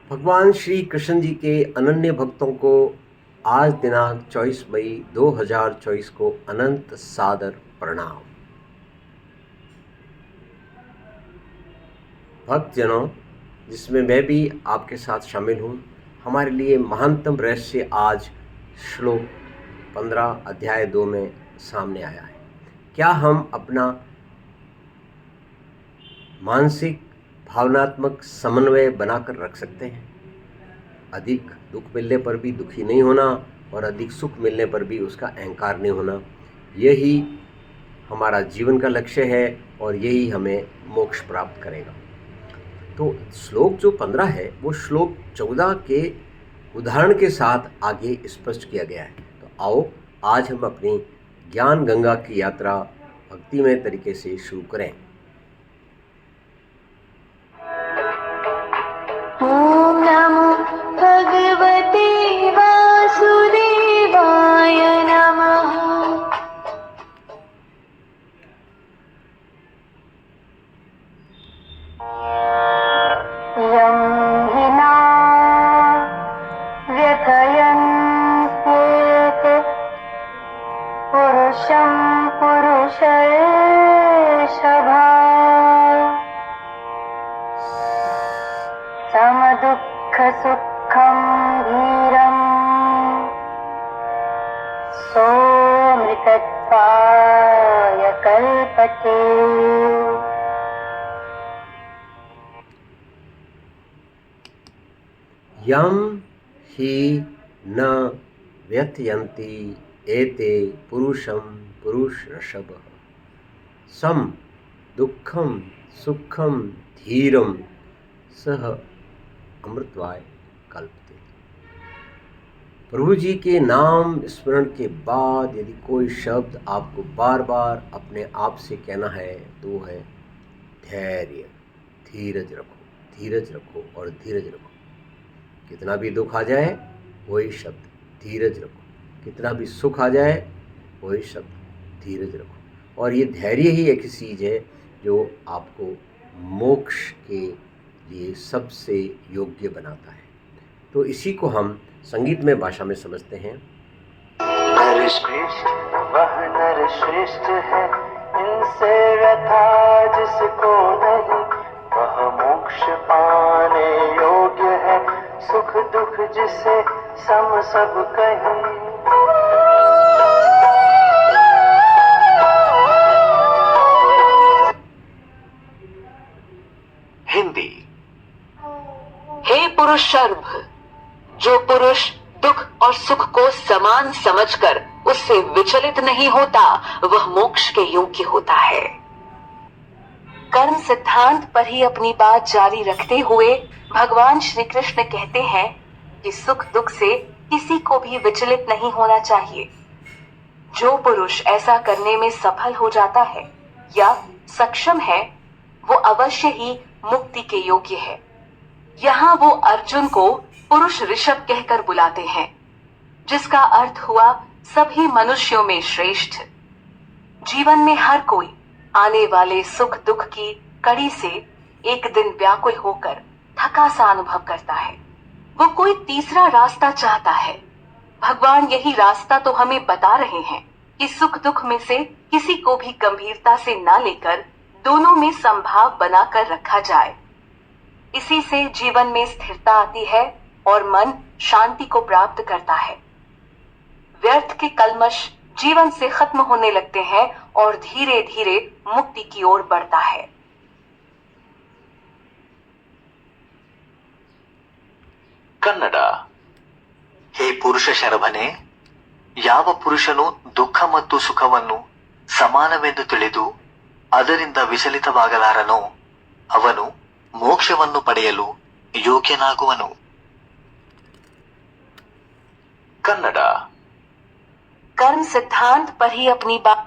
भगवान श्री कृष्ण जी के अनन्य भक्तों को आज दिनांक 24 मई 2024 को अनंत सादर प्रणाम। भक्तजनों, जिसमें मैं भी आपके साथ शामिल हूँ, हमारे लिए महानतम रहस्य आज श्लोक 15 अध्याय 2 में सामने आया है। क्या हम अपना मानसिक भावनात्मक समन्वय बनाकर रख सकते हैं? अधिक दुख मिलने पर भी दुखी नहीं होना और अधिक सुख मिलने पर भी उसका अहंकार नहीं होना, यही हमारा जीवन का लक्ष्य है और यही हमें मोक्ष प्राप्त करेगा। तो श्लोक जो 15 है वो श्लोक 14 के उदाहरण के साथ आगे स्पष्ट किया गया है। तो आओ आज हम अपनी ज्ञान गंगा की यात्रा भक्तिमय तरीके से शुरू करें। ओम नमो भगवते वासुदेवाय नमः। यं हिना व्यथयन्त्येते पुरुषं पुरुषेशभा समदुःखसुखं धीरम् सोऽमृतत्वाय कल्पते। यम ही न व्यथयन्ति एते पुरुषं पुरुषर्षभः सम दुःखं सुखं धीरं सह अमृतत्वाय कल्पते। प्रभु जी के नाम स्मरण के बाद यदि कोई शब्द आपको बार बार अपने आप से कहना है तो है धैर्य, धीरज रखो, धीरज रखो और धीरज रखो। कितना भी दुख आ जाए वही शब्द धीरज रखो, कितना भी सुख आ जाए वही शब्द धीरज रखो। और ये धैर्य ही एक चीज़ है जो आपको मोक्ष के लिए सबसे योग्य बनाता है। तो इसी को हम संगीतमय भाषा में समझते हैं। नरश्रेष्ठ वह नर श्रेष्ठ है, इनसे रथा जिसको नहीं वह मोक्ष पाने योग्य है। सुख दुख जिसे सम सब कहीं। हिंदी। हे पुरुषर्भ, जो पुरुष दुख और सुख को समान समझकर उससे विचलित नहीं होता वह मोक्ष के योग्य होता है। कर्म सिद्धांत पर ही अपनी बात जारी रखते हुए भगवान श्री कृष्ण कहते हैं कि सुख दुख से किसी को भी विचलित नहीं होना चाहिए। जो पुरुष ऐसा करने में सफल हो जाता है या सक्षम है वो अवश्य ही मुक्ति के योग्य है। यहाँ वो अर्जुन को पुरुष ऋषभ कहकर बुलाते हैं, जिसका अर्थ हुआ सभी मनुष्यों में श्रेष्ठ। जीवन में हर कोई आने वाले सुख दुख की कड़ी से एक दिन व्याकुल होकर थका सा अनुभव करता है। वो कोई तीसरा रास्ता चाहता है। भगवान यही रास्ता तो हमें बता रहे हैं कि सुख दुख में से किसी को भी गंभीरता से ना लेकर दोनों में संभाव बनाकर रखा जाए। इसी से जीवन में स्थिरता आती है और मन शांति को प्राप्त करता है। व्यर्थ के कल्मश जीवन से खत्म होने लगते हैं और धीरे धीरे मुक्ति की ओर बढ़ता है। ಕನ್ನಡ. ಹೇ ಪುರುಷ ಶರಭನೆ, ಯಾವ ಪುರುಷನು ದುಃಖ ಮತ್ತು ಸುಖವನ್ನು ಸಮಾನವೆಂದು ತಿಳಿದು ಅದರಿಂದ ವಿಚಲಿತವಾಗಲಾರನೋ ಅವನು ಮೋಕ್ಷವನ್ನು ಪಡೆಯಲು ಯೋಗ್ಯನಾಗುವನು. ಕನ್ನಡ. कर्म सिद्धांत पर ही अपनी बात